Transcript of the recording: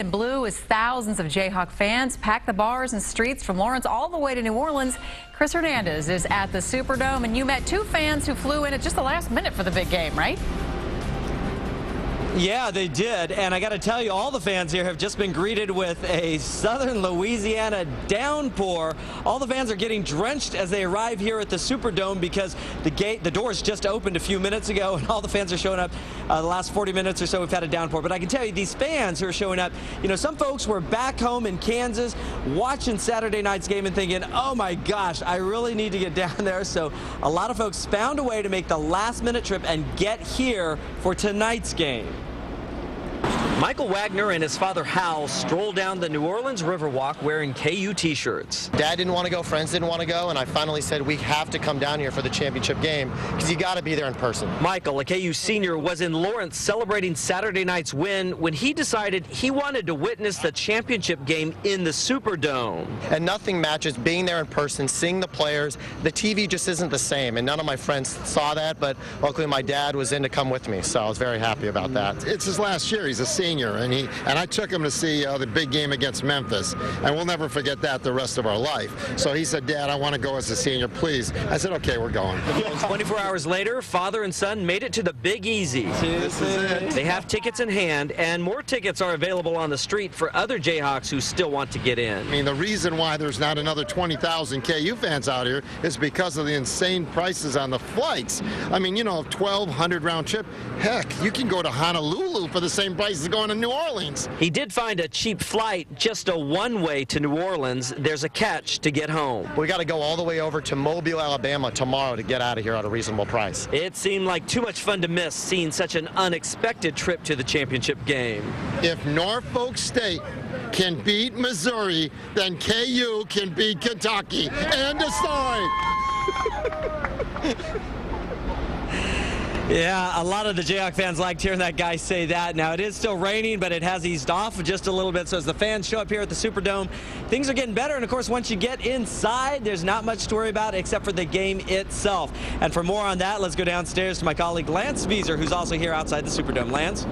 In blue as thousands of Jayhawk fans pack the bars and streets from Lawrence all the way to New Orleans. Chris Hernandez is at the Superdome, and you met two fans who flew in at just the last minute for the big game, right? Yeah, they did, and I got to tell you, all the fans here have just been greeted with a southern Louisiana downpour. All the fans are getting drenched as they arrive here at the Superdome because the doors just opened a few minutes ago, and all the fans are showing up. The last 40 minutes or so, we've had a downpour. But I can tell you, these fans who are showing up, you know, some folks were back home in Kansas watching Saturday night's game and thinking, oh my gosh, I really need to get down there. So a lot of folks found a way to make the last-minute trip and get here for tonight's game. Michael Wagner and his father Hal strolled down the New Orleans Riverwalk wearing KU t-shirts. Dad didn't want to go, friends didn't want to go, and I finally said we have to come down here for the championship game because you got to be there in person. Michael, a KU senior, was in Lawrence celebrating Saturday night's win when he decided he wanted to witness the championship game in the Superdome. And nothing matches being there in person, seeing the players. The TV just isn't the same, and none of my friends saw that, but luckily my dad was in to come with me, so I was very happy about that. It's his last year. He's a senior, and I took him to see the big game against Memphis, and we'll never forget that the rest of our life. So he said, Dad, I want to go as a senior, please. I said, okay, we're going. 24 hours later, father and son made it to the Big Easy. This is it. They have tickets in hand, and more tickets are available on the street for other Jayhawks who still want to get in. I mean, the reason why there's not another 20,000 KU fans out here is because of the insane prices on the flights. I mean, you know, 1,200 round trip. Heck, you can go to Honolulu for the same price as going to New Orleans. He did find a cheap flight, just a one-way to New Orleans. There's a catch to get home. We got to go all the way over to Mobile, Alabama tomorrow to get out of here at a reasonable price. It seemed like too much fun to miss seeing such an unexpected trip to the championship game. If Norfolk State can beat Missouri, then KU can beat Kentucky. End of story. Yeah, a lot of the Jayhawk fans liked hearing that guy say that. Now, it is still raining, but it has eased off just a little bit. So as the fans show up here at the Superdome, things are getting better. And, of course, once you get inside, there's not much to worry about except for the game itself. And for more on that, let's go downstairs to my colleague Lance Vieser, who's also here outside the Superdome. Lance?